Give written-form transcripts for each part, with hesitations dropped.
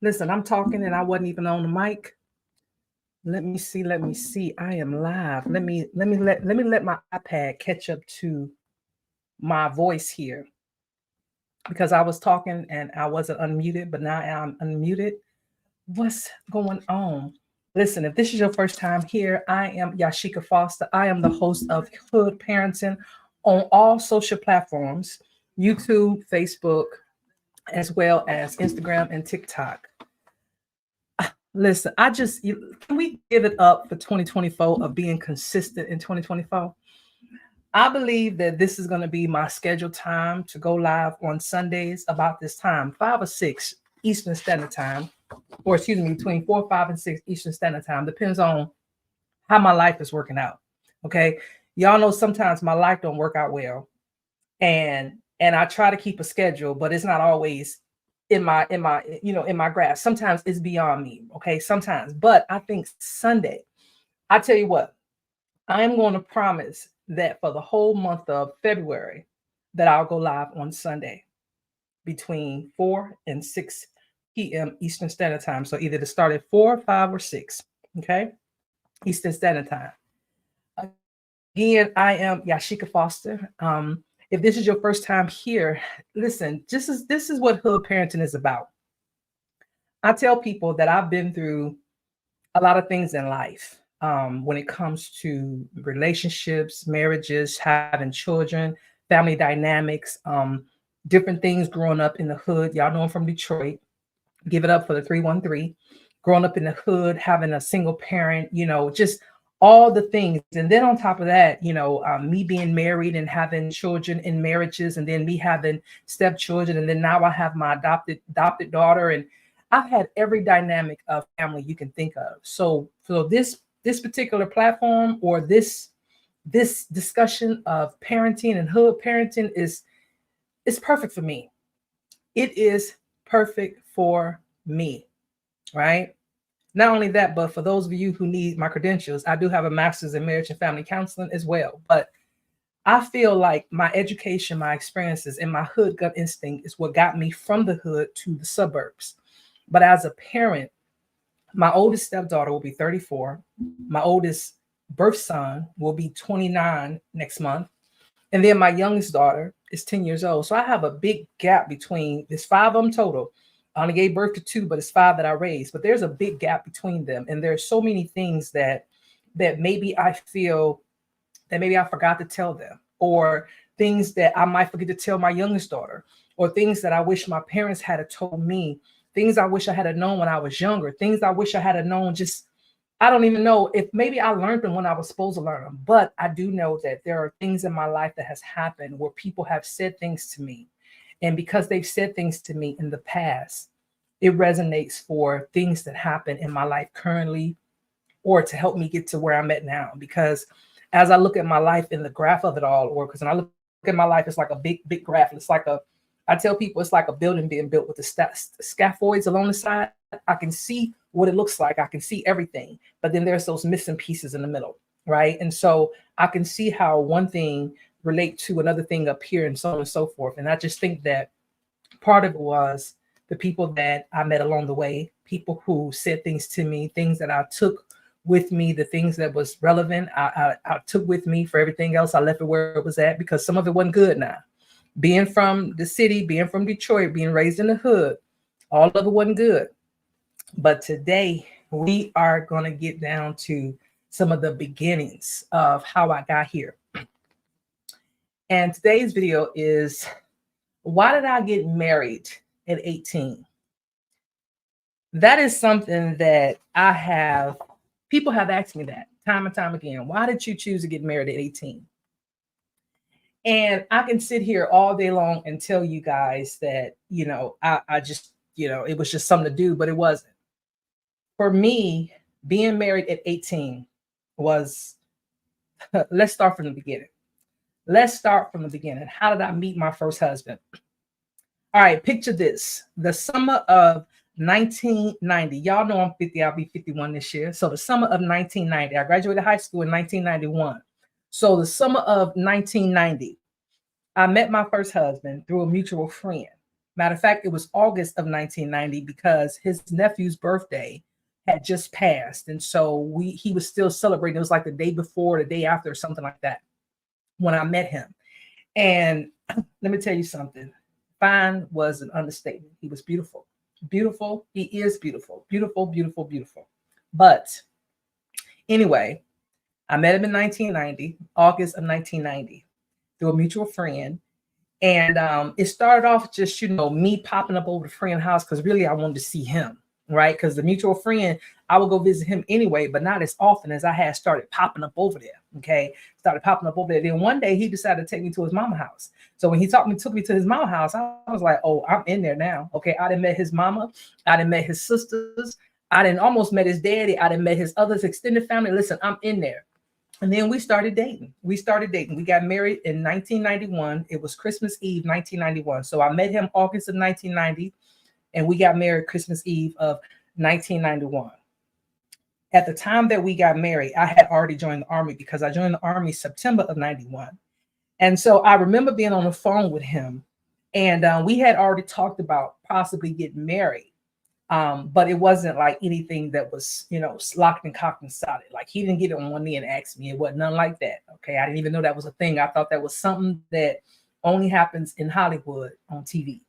Listen, I'm talking and I wasn't even on the mic. Let me see. Let me see. I am live. Let me let my iPad catch up to my voice here because I was talking and I wasn't unmuted, but now I'm unmuted. What's going on? Listen, if this is your first time here, I am Yashika Foster. I am the host of Hood Parenting on all social platforms, YouTube, Facebook, as well as Instagram and TikTok. Listen, can we give it up for 2024 of being consistent in 2024? I believe that this is going to be my scheduled time to go live on Sundays about this time, 5 or 6 Eastern Standard Time, or excuse me, between 4, 5, and 6 Eastern Standard Time. Depends on how my life is working out. Okay. Y'all know sometimes my life don't work out well. And I try to keep a schedule, but it's not always in my grasp. Sometimes it's beyond me. Okay. Sometimes. But I think Sunday, I tell you what, I am going to promise that for the whole month of February that I'll go live on Sunday between 4 and 6 p.m. Eastern Standard Time. So either to start at 4, 5, or 6. Okay. Eastern Standard Time. Again, I am Yashika Foster. If this is your first time here, listen, this is what hood parenting is about. I tell people that I've been through a lot of things in life when it comes to relationships, marriages, having children, family dynamics, different things growing up in the hood. Y'all know I'm from Detroit. Give it up for the 313. Growing up in the hood, having a single parent, just all the things. And then on top of that, me being married and having children in marriages, and then me having stepchildren, and then now I have my adopted daughter, and I've had every dynamic of family you can think of. So this particular platform, or this discussion of parenting and hood parenting is perfect for me. It is perfect for me, right? Not only that, but for those of you who need my credentials, I do have a master's in marriage and family counseling as well. But I feel like my education, my experiences, and my hood gut instinct is what got me from the hood to the suburbs. But as a parent, my oldest stepdaughter will be 34. My oldest birth son will be 29 next month. And then my youngest daughter is 10 years old. So I have a big gap between, there's 5 of them total. I only gave birth to 2, but it's 5 that I raised. But there's a big gap between them. And there's so many things that maybe I feel that maybe I forgot to tell them, or things that I might forget to tell my youngest daughter, or things that I wish my parents had told me, things I wish I had known when I was younger, things I wish I had known. Just, I don't even know if maybe I learned them when I was supposed to learn them. But I do know that there are things in my life that has happened where people have said things to me. And because they've said things to me in the past, it resonates for things that happen in my life currently, or to help me get to where I'm at now. Because as I look at my life in the graph of it all, or because when I look at my life, it's like a big graph. It's like I tell people it's like a building being built with the scaffolds along the side. I can see what it looks like. I can see everything. But then there's those missing pieces in the middle, right? And so I can see how one thing relate to another thing up here, and so on and so forth. And I just think that part of it was the people that I met along the way, people who said things to me, things that I took with me, the things that was relevant, I took with me. For everything else, I left it where it was at, because some of it wasn't good. Now, being from the city, being from Detroit, being raised in the hood, all of it wasn't good. But today we are going to get down to some of the beginnings of how I got here. And today's video is, why did I get married at 18? That is something that people have asked me that time and time again. Why did you choose to get married at 18? And I can sit here all day long and tell you guys that, I just, it was just something to do, but it wasn't. For me, being married at 18 was, let's start from the beginning. How did I meet my first husband? All right, picture this. The summer of 1990. Y'all know I'm 50. I'll be 51 this year. So the summer of 1990. I graduated high school in 1991. So the summer of 1990, I met my first husband through a mutual friend. Matter of fact, it was August of 1990 because his nephew's birthday had just passed. And so he was still celebrating. It was like the day before, the day after, or something like that when I met him. And let me tell you something. Fine was an understatement. He was beautiful. Beautiful. He is beautiful. Beautiful, beautiful, beautiful. But anyway, I met him in 1990, August of 1990, through a mutual friend. And it started off just, me popping up over the friend's house because really I wanted to see him, right? Because the mutual friend, I would go visit him anyway, but not as often as I had started popping up over there, okay? Started popping up over there. Then one day he decided to take me to his mama house. So when he took me to his mama house, I was like, oh, I'm in there now, okay? I done met his mama. I done met his sisters. I done almost met his daddy. I done met his other extended family. Listen, I'm in there. And then we started dating. We got married in 1991. It was Christmas Eve, 1991. So I met him August of 1990, and we got married Christmas Eve of 1991. At the time that we got married, I had already joined the Army because I joined the Army September of 91. And so I remember being on the phone with him, and we had already talked about possibly getting married. But it wasn't like anything that was, locked and cocked and solid. Like he didn't get on one knee and ask me. It wasn't nothing like that. Okay. I didn't even know that was a thing. I thought that was something that only happens in Hollywood on TV.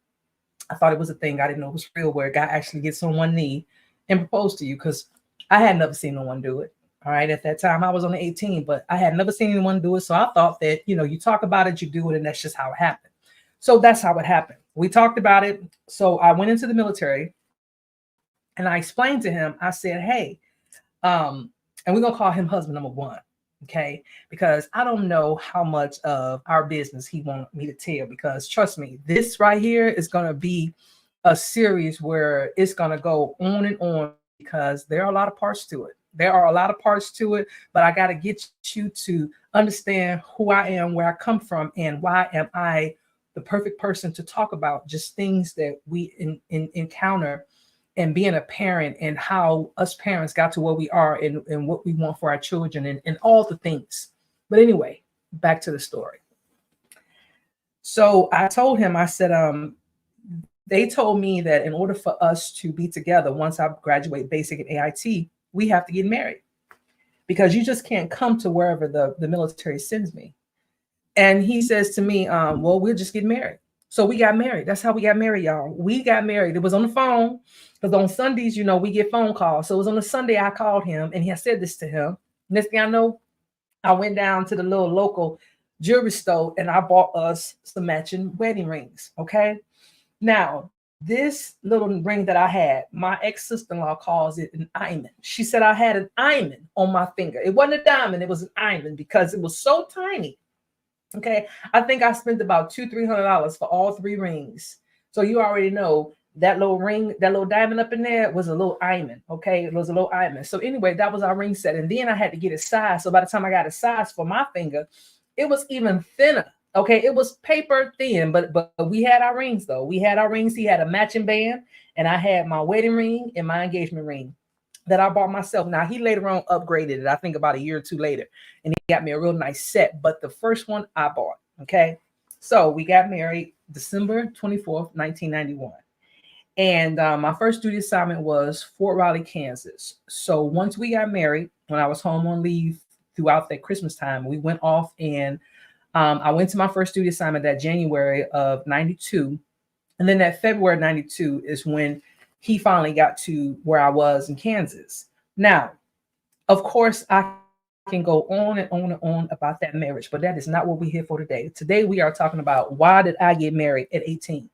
I thought it was a thing. I didn't know it was real where a guy actually gets on one knee and propose to you, because I had never seen no one do it. All right. At that time, I was only 18, but I had never seen anyone do it. So I thought that, you talk about it, you do it, and that's just how it happened. So that's how it happened. We talked about it. So I went into the military. And I explained to him, I said, hey, and we're going to call him husband number one, okay? Because I don't know how much of our business he wanted me to tell, because trust me, this right here is going to be a series where it's going to go on and on, because there are a lot of parts to it. But I got to get you to understand who I am, where I come from, and why am I the perfect person to talk about just things that we encounter, and being a parent, and how us parents got to where we are, and what we want for our children, and all the things. But anyway, back to the story. So I told him, I said, they told me that in order for us to be together, once I graduate basic and AIT, we have to get married, because you just can't come to wherever the military sends me. And he says to me, well, we'll just get married. So we got married. That's how we got married, y'all. We got married. It was on the phone, because on Sundays, we get phone calls. So it was on a Sunday I called him, and he had said this to him. Next thing I know, I went down to the little local jewelry store, and I bought us some matching wedding rings. Okay. Now, this little ring that I had, my ex-sister-in-law calls it an diamond. She said I had an diamond on my finger. It wasn't a diamond. It was an diamond, because it was so tiny. Okay, I think I spent about $200-300 for all three rings. So you already know that little ring, that little diamond up in there was a little diamond. Okay, it was a little diamond. So anyway, that was our ring set. And then I had to get it sized. So by the time I got it sized for my finger, it was even thinner. Okay, it was paper thin, but we had our rings though. We had our rings. He had a matching band, and I had my wedding ring and my engagement ring that I bought myself. Now, he later on upgraded it, I think about a year or two later, and he got me a real nice set. But the first one I bought, okay? So we got married December 24th, 1991. And my first duty assignment was Fort Riley, Kansas. So once we got married, when I was home on leave throughout that Christmas time, we went off, and I went to my first duty assignment that January of 92. And then that February of 92 is when he finally got to where I was in Kansas. Now, of course, I can go on and on and on about that marriage, but that is not what we're here for today. Today, we are talking about why did I get married at 18?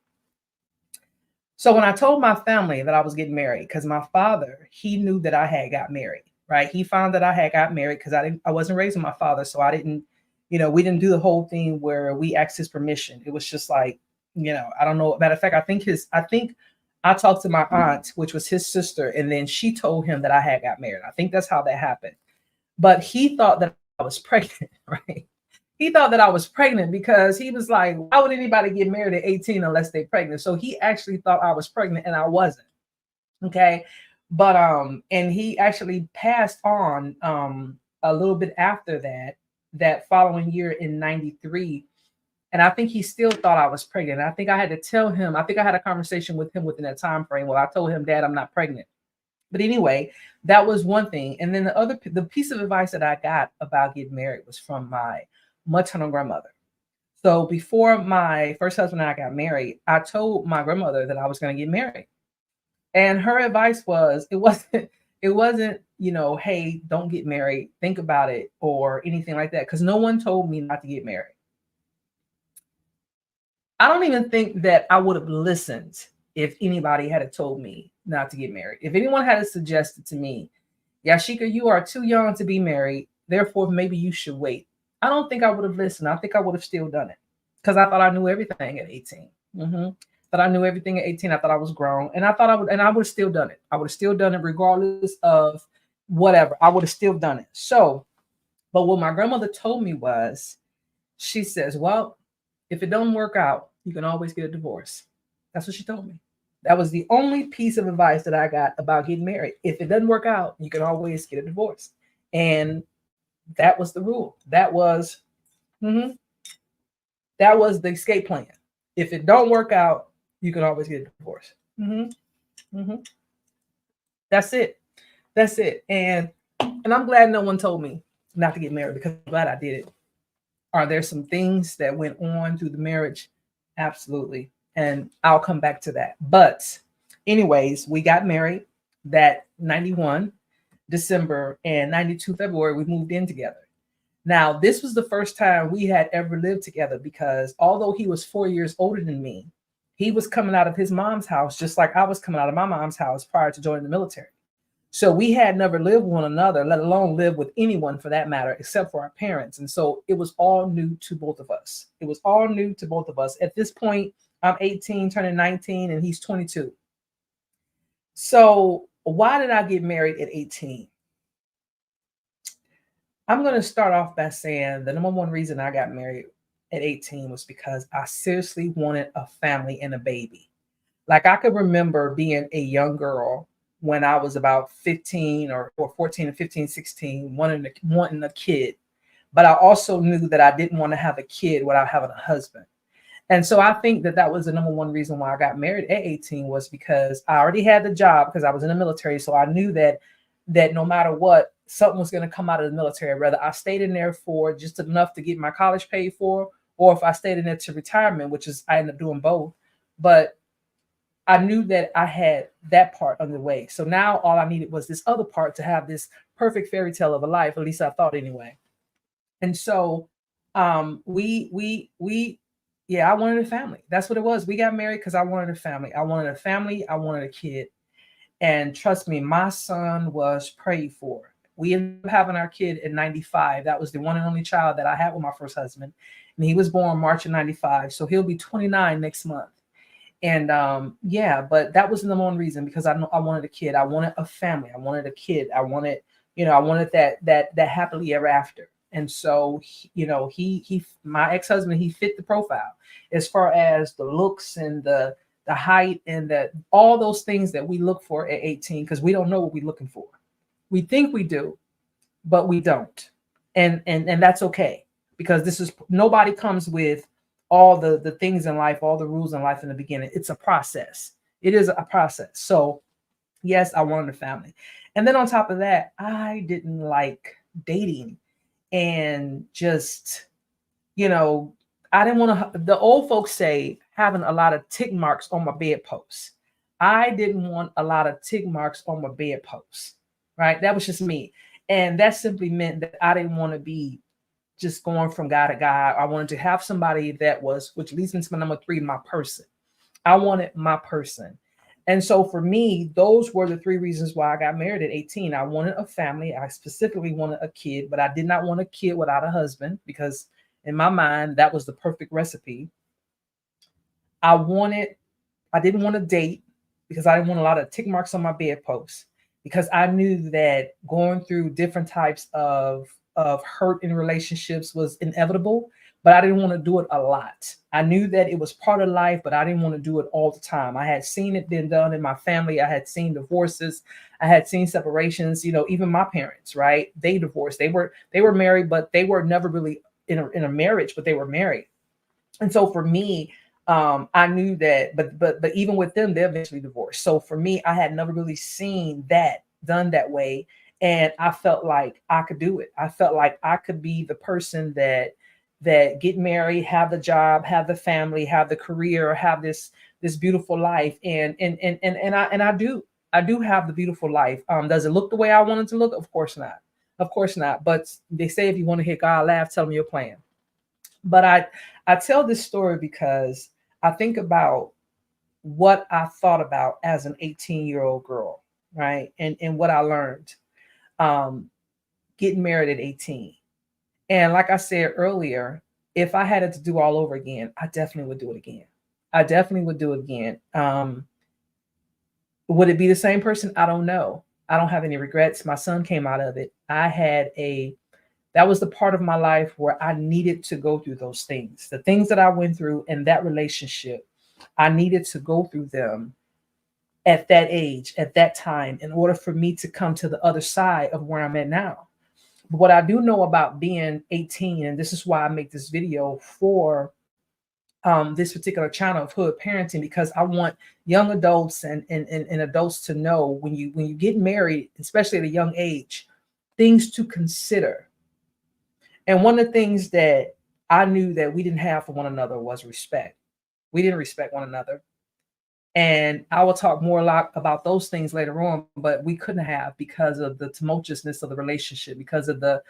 So when I told my family that I was getting married, because my father, he knew that I had got married, right? He found that I had got married because I wasn't raised with my father. So I didn't, we didn't do the whole thing where we asked his permission. It was just like, I don't know. Matter of fact, I think I talked to my aunt, which was his sister, and then she told him that I had got married. I think that's how that happened. But he thought that I was pregnant, right? He thought that I was pregnant because he was like, why would anybody get married at 18 unless they're pregnant? So he actually thought I was pregnant, and I wasn't. Okay. But and he actually passed on a little bit after that following year in 93. And I think he still thought I was pregnant. And I think I had to tell him, I think I had a conversation with him within that time frame. Well, I told him, Dad, I'm not pregnant. But anyway, that was one thing. And then the piece of advice that I got about getting married was from my maternal grandmother. So before my first husband and I got married, I told my grandmother that I was going to get married. And her advice was, it wasn't, hey, don't get married, think about it, or anything like that, because no one told me not to get married. I don't even think that I would have listened if anybody had told me not to get married. If anyone had suggested to me, Yashika, you are too young to be married, therefore maybe you should wait, I don't think I would have listened. I think I would have still done it because I thought I knew everything at 18. But I knew everything at 18. I thought I was grown, and I thought I would have still done it. I would have still done it regardless of whatever. I would have still done it. So, but what my grandmother told me was, she says, well, if it don't work out, you can always get a divorce. That's what she told me. That was the only piece of advice that I got about getting married. If it doesn't work out, you can always get a divorce. And that was the rule. That was the escape plan. If it don't work out, you can always get a divorce. That's it. That's it. And I'm glad no one told me not to get married, because I'm glad I did it. Are there some things that went on through the marriage? Absolutely. And I'll come back to that. But anyways, we got married that 91 December, and 92 February, we moved in together. Now, this was the first time we had ever lived together, because although he was 4 years older than me, he was coming out of his mom's house just like I was coming out of my mom's house prior to joining the military. So we had never lived with one another, let alone live with anyone for that matter, except for our parents. And so it was all new to both of us. It was all new to both of us. At this point, I'm 18, turning 19, and he's 22. So why did I get married at 18? I'm going to start off by saying the number one reason I got married at 18 was because I seriously wanted a family and a baby. Like, I could remember being a young girl when I was about 15 or 14 and 15, 16, wanting a kid. But I also knew that I didn't want to have a kid without having a husband. And so I think that that was the number one reason why I got married at 18, was because I already had the job, because I was in the military. So I knew that no matter what, something was going to come out of the military, whether I stayed in there for just enough to get my college paid for, or if I stayed in there to retirement, which is I ended up doing both. But I knew that I had that part underway. So now all I needed was this other part to have this perfect fairy tale of a life. At least I thought anyway. And so yeah, I wanted a family. That's what it was. We got married because I wanted a family. I wanted a family. I wanted a kid. And trust me, my son was prayed for. We ended up having our kid in 95. That was the one and only child that I had with my first husband. And he was born March of 95. So he'll be 29 next month. And yeah, but that was the number one reason, because I wanted a kid. I wanted a family. I wanted a kid. I wanted that happily ever after. And so, my ex-husband, he fit the profile as far as the looks and the height and all those things that we look for at 18, because we don't know what we're looking for. We think we do, but we don't. And that's okay, because nobody comes with all the things in life, all the rules in life in the beginning. It's a process. It is a process. So yes, I wanted a family. And then on top of that, I didn't like dating and just, I didn't want to, the old folks say, having a lot of tick marks on my bedpost. I didn't want a lot of tick marks on my bedpost, right? That was just me. And that simply meant that I didn't want to be just going from guy to guy. I wanted to have somebody which leads me to my number 3, my person. I wanted my person. And so for me, those were the 3 reasons why I got married at 18. I wanted a family. I specifically wanted a kid, but I did not want a kid without a husband, because in my mind, that was the perfect recipe. I didn't want to date, because I didn't want a lot of tick marks on my bedpost, because I knew that going through different types of hurt in relationships was inevitable, but I didn't want to do it a lot. I knew that it was part of life, but I didn't want to do it all the time. I had seen it been done in my family. I had seen divorces. I had seen separations. Even my parents, right? They divorced. They were married, but they were never really in a marriage, but they were married. And so for me, I knew that, but even with them, they eventually divorced. So for me, I had never really seen that done that way, and I felt like I could do it. I felt like I could be the person that get married, have the job, have the family, have the career, have this beautiful life, and I do have the beautiful life. Does it look the way I want it to look? Of course not. Of course not. But they say if you want to hear God laugh, tell them your plan. But I tell this story because I think about what I thought about as an 18-year-old girl, right? And what I learned um, getting married at 18. And like I said earlier, if I had it to do all over again, I definitely would do it again. I definitely would do it again. Would it be the same person? I don't know. I don't have any regrets. My son came out of it. That was the part of my life where I needed to go through those things. The things that I went through in that relationship, I needed to go through them at that age, at that time, in order for me to come to the other side of where I'm at now. But what I do know about being 18, and this is why I make this video for this particular channel of hood parenting, because I want young adults and adults to know when you get married, especially at a young age, things to consider. And one of the things that I knew that we didn't have for one another was respect. We didn't respect one another. And I will talk more a lot about those things later on, but we couldn't have because of the tumultuousness of the relationship, because of the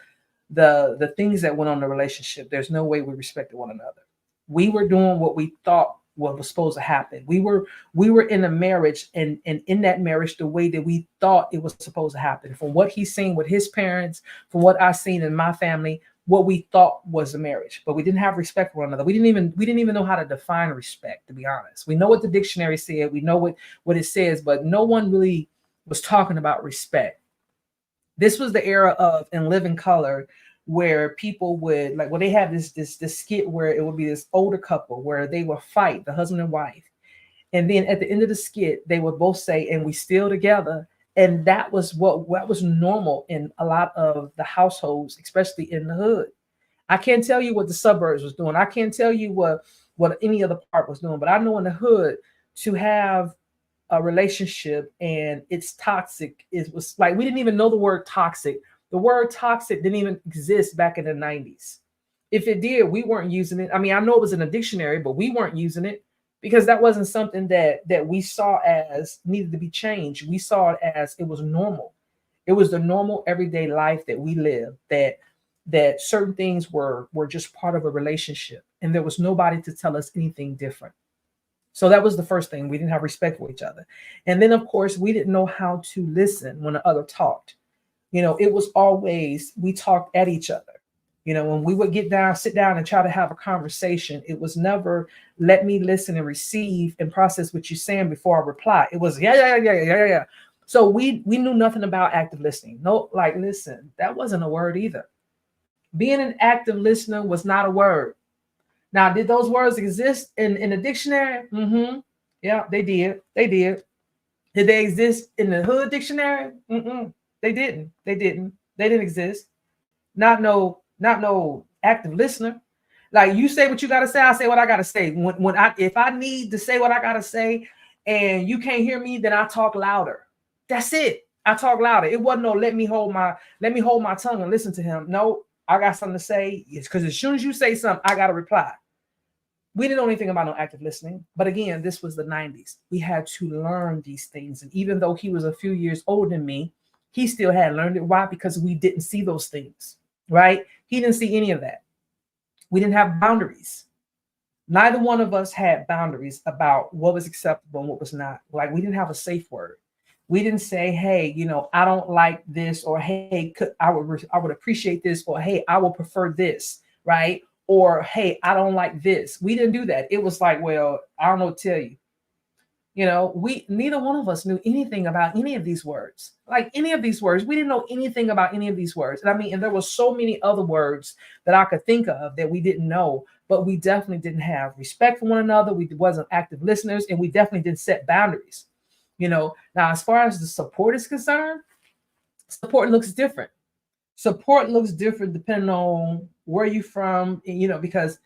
things that went on in the relationship. There's no way we respected one another. We were doing what we thought what was supposed to happen. We were in a marriage, and in that marriage the way that we thought it was supposed to happen. From what he's seen with his parents, from what I've seen in my family, what we thought was a marriage. But we didn't have respect for one another. We didn't even know how to define respect, to be honest. We know what the dictionary said, we know what it says, but no one really was talking about respect. This was the era of In Living Color, where people would like, well, they had this skit where it would be this older couple where they would fight, the husband and wife, and then at the end of the skit they would both say, and we still together. And that was normal in a lot of the households, especially in the hood. I can't tell you what the suburbs was doing. I can't tell you what any other part was doing, but I know in the hood, to have a relationship and it's toxic, it was like we didn't even know the word toxic. The word toxic didn't even exist back in the 90s. If it did, we weren't using it. I mean, I know it was in a dictionary, but we weren't using it because that wasn't something that we saw as needed to be changed. We saw it as it was normal. It was the normal everyday life that we lived, that certain things were just part of a relationship, and there was nobody to tell us anything different. So that was the first thing. We didn't have respect for each other. And then, of course, we didn't know how to listen when the other talked. It was always we talked at each other. When we would sit down and try to have a conversation, it was never let me listen and receive and process what you're saying before I reply. It was, yeah, yeah, yeah, yeah, yeah, yeah. So we knew nothing about active listening. No, like, listen, that wasn't a word either. Being an active listener was not a word. Now, did those words exist in the dictionary? Mm-hmm. Yeah, they did. They did. Did they exist in the hood dictionary? Mm-mm. They didn't. They didn't. They didn't exist. Not no active listener. Like, you say what you gotta say, I say what I gotta say. If I need to say what I gotta say and you can't hear me, then I talk louder. That's it. I talk louder. It wasn't no let me hold my tongue and listen to him. No, I got something to say. It's because as soon as you say something, I gotta reply. We didn't know anything about no active listening. But again, this was the 90s. We had to learn these things. And even though he was a few years older than me, he still had learned it. Why? Because we didn't see those things, right? He didn't see any of that. We didn't have boundaries. Neither one of us had boundaries about what was acceptable and what was not. Like, we didn't have a safe word. We didn't say, hey, I don't like this, or hey, I would appreciate this, or hey, I will prefer this, right? Or hey, I don't like this. We didn't do that. It was like, well, I don't know what to tell you. We neither one of us knew anything about any of these words. Like, any of these words, we didn't know anything about any of these words. And there were so many other words that I could think of that we didn't know, but we definitely didn't have respect for one another. We wasn't active listeners, and we definitely didn't set boundaries. Now, as far as the support is concerned, support looks different. Support looks different depending on where you're from, because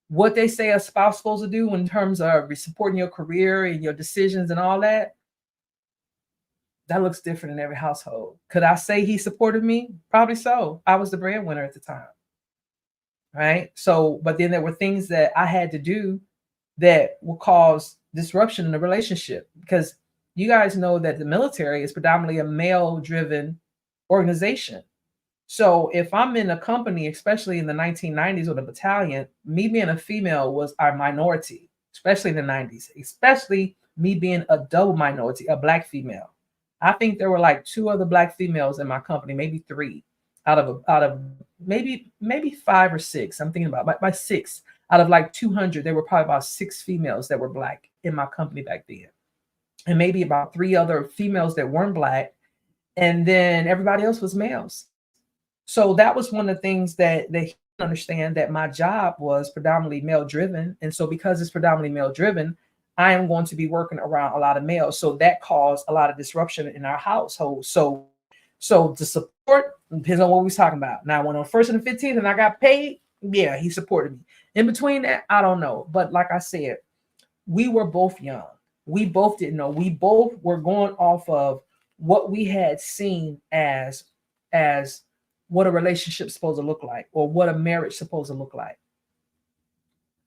what they say a spouse is supposed to do in terms of supporting your career and your decisions and all that, that looks different in every household. Could I say he supported me? Probably so. I was the breadwinner at the time, right? So, but then there were things that I had to do that will cause disruption in the relationship, because you guys know that the military is predominantly a male driven organization. So if I'm in a company, especially in the 1990s or the battalion, me being a female was our minority, especially in the 90s, especially me being a double minority, a black female. I think there were like two other black females in my company, maybe three out of maybe five or six. I'm thinking about by six out of like 200, there were probably about six females that were black in my company back then, and maybe about three other females that weren't black, and then everybody else was males. So that was one of the things that he didn't understand, that my job was predominantly male driven. And so because it's predominantly male driven, I am going to be working around a lot of males. So that caused a lot of disruption in our household. So the support depends on what we was talking about. Now, when on first and the 15th and I got paid, yeah, he supported me. In between that, I don't know. But like I said, we were both young. We both didn't know. We both were going off of what we had seen as what a relationship's supposed to look like, or what a marriage supposed to look like.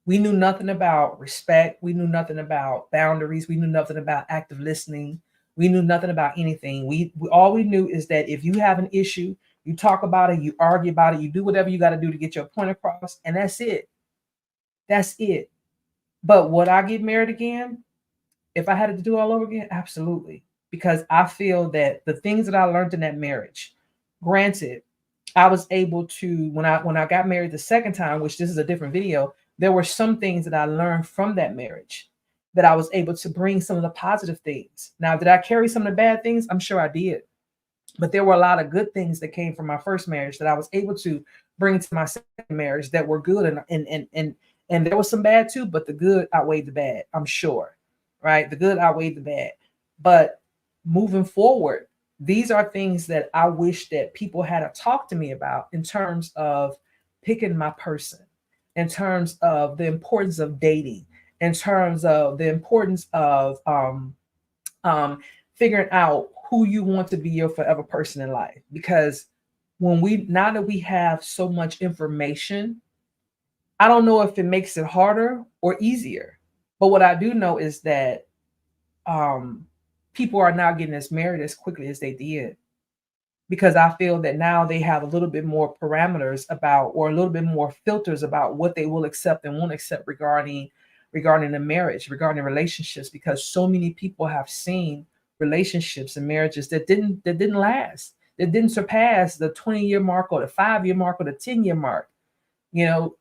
We knew nothing about respect. We knew nothing about boundaries. We knew nothing about active listening. We knew nothing about anything. We all we knew is that if you have an issue, you talk about it, you argue about it, you do whatever you got to do to get your point across, and that's it. That's it. But would I get married again if I had to do it all over again? Absolutely. Because I feel that the things that I learned in that marriage, granted, I was able to, when I got married the second time, which this is a different video, there were some things that I learned from that marriage that I was able to bring some of the positive things. Now, did I carry some of the bad things? I'm sure I did. But there were a lot of good things that came from my first marriage that I was able to bring to my second marriage that were good, and there was some bad too, but the good outweighed the bad, I'm sure. Right? The good outweighed the bad. But moving forward, these are things that I wish that people had to talk to me about in terms of picking my person, in terms of the importance of dating, in terms of the importance of figuring out who you want to be your forever person in life. Because now that we have so much information, I don't know if it makes it harder or easier. But what I do know is that people are now getting as married as quickly as they did, because I feel that now they have a little bit more parameters about, or a little bit more filters about what they will accept and won't accept regarding the marriage, regarding relationships, because so many people have seen relationships and marriages that didn't last, that didn't surpass the 20-year mark or the 5-year mark or the 10-year mark. You know,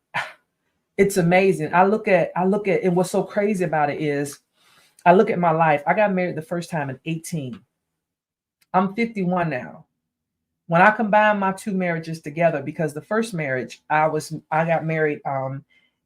it's amazing. I look at and what's so crazy about it is I look at my life. I got married the first time at 18. I'm 51 now. When I combine my two marriages together, because the first marriage I got married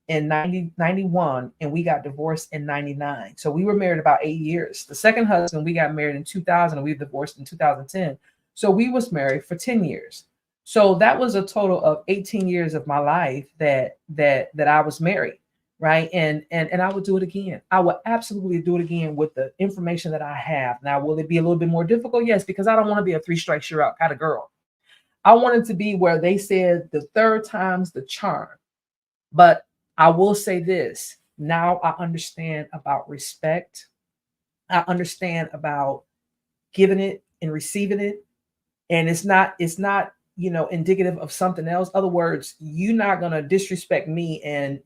in 91, and we got divorced in 99. So we were married about 8 years. The second husband, we got married in 2000, and we divorced in 2010. So we was married for 10 years. So that was a total of 18 years of my life that I was married, right? And I would do it again. I would absolutely do it again with the information that I have. Now, will it be a little bit more difficult? Yes, because I don't want to be a 3 strikes you're out kind of girl. I wanted to be where they said the third time's the charm. But I will say this, now I understand about respect. I understand about giving it and receiving it. And it's not, indicative of something else. Other words, you're not gonna disrespect me and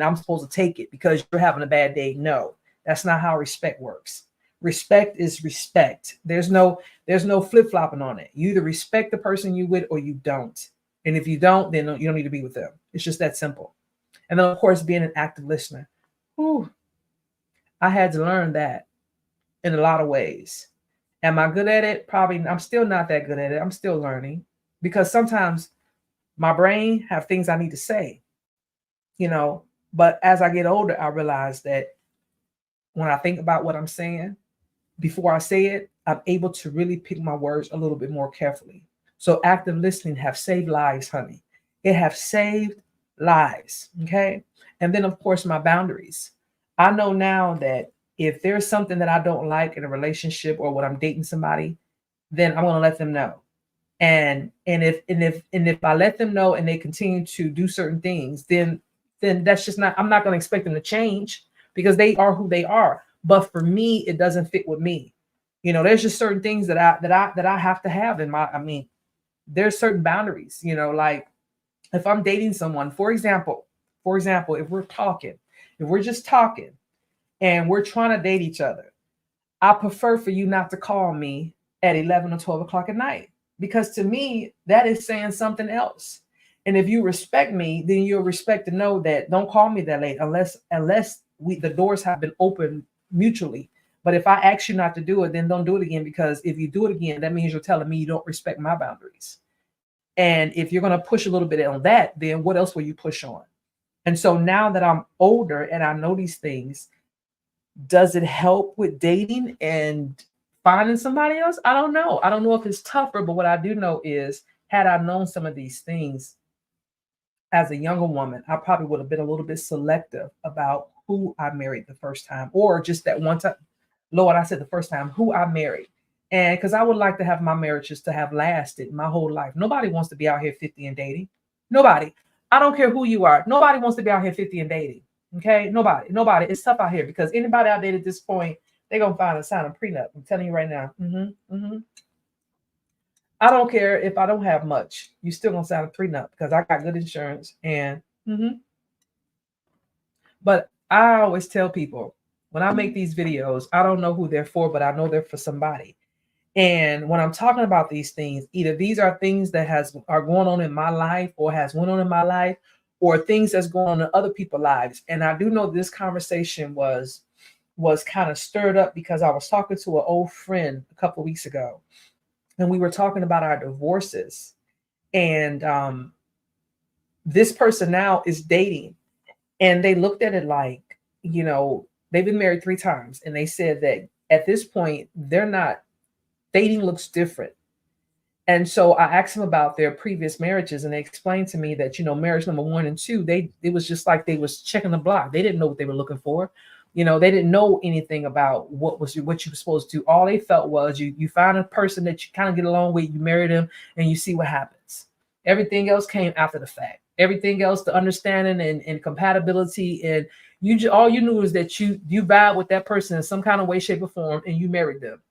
I'm supposed to take it because you're having a bad day. No, that's not how respect works. Respect is respect. There's no flip-flopping on it. You either respect the person you with or you don't. And if you don't, then you don't need to be with them. It's just that simple. And then, of course, being an active listener. Whew, I had to learn that in a lot of ways. Am I good at it? Probably. I'm still not that good at it. I'm still learning, because sometimes my brain have things I need to say, but as I get older, I realize that when I think about what I'm saying, before I say it, I'm able to really pick my words a little bit more carefully. So active listening have saved lives, honey. It have saved lives. Okay. And then, of course, my boundaries. I know now that if there's something that I don't like in a relationship or when I'm dating somebody, then I'm going to let them know. And if I let them know and they continue to do certain things, then that's just not, I'm not going to expect them to change because they are who they are. But for me, it doesn't fit with me. There's just certain things that I have to have in my, I mean, there's certain boundaries, like if I'm dating someone, for example, if we're just talking and we're trying to date each other, I prefer for you not to call me at 11 or 12 o'clock at night because to me, that is saying something else. And if you respect me, then you'll respect to know that don't call me that late unless the doors have been opened mutually. But if I ask you not to do it, then don't do it again because if you do it again, that means you're telling me you don't respect my boundaries. And if you're going to push a little bit on that, then what else will you push on? And so now that I'm older and I know these things, does it help with dating and finding somebody else? I don't know. I don't know if it's tougher, but what I do know is had I known some of these things as a younger woman, I probably would have been a little bit selective about who I married the first time, or just that one time. Lord, I said the first time who I married. And because I would like to have my marriages to have lasted my whole life. Nobody wants to be out here 50 and dating. Nobody. I don't care who you are. Nobody wants to be out here 50 and dating. Okay. Nobody. It's tough out here because anybody out there at this point, they're going to find a sign of prenup. I'm telling you right now. I don't care if I don't have much. You still going to sign a prenup because I got good insurance. But I always tell people when I make these videos, I don't know who they're for, but I know they're for somebody. And when I'm talking about these things, either these are things that are going on in my life or has went on in my life, or things that's going on in other people's lives. And I do know this conversation was kind of stirred up because I was talking to an old friend a couple of weeks ago, and we were talking about our divorces. And this person now is dating, and they looked at it like, they've been married 3 times, and they said that at this point they're not dating looks different. And so I asked them about their previous marriages, and they explained to me that, marriage number 1 and 2, it was just like they was checking the block. They didn't know what they were looking for. They didn't know anything about what you were supposed to do. All they felt was you find a person that you kind of get along with, you marry them, and you see what happens. Everything else came after the fact. Everything else, the understanding and compatibility, and all you knew is that you vibe with that person in some kind of way, shape, or form, and you married them.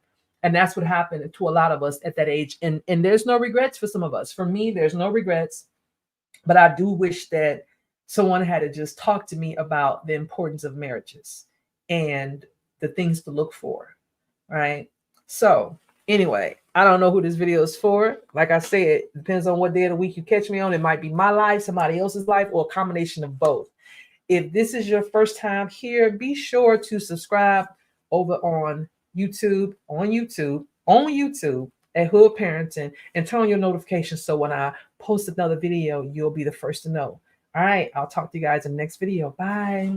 And that's what happened to a lot of us at that age. And there's no regrets for some of us. For me, there's no regrets. But I do wish that someone had to just talk to me about the importance of marriages and the things to look for. Right. So anyway, I don't know who this video is for. Like I said, it depends on what day of the week you catch me on. It might be my life, somebody else's life, or a combination of both. If this is your first time here, be sure to subscribe over on YouTube at Hood Parenting, and turn on your notifications so when I post another video, you'll be the first to know. All right, I'll talk to you guys in the next video. Bye.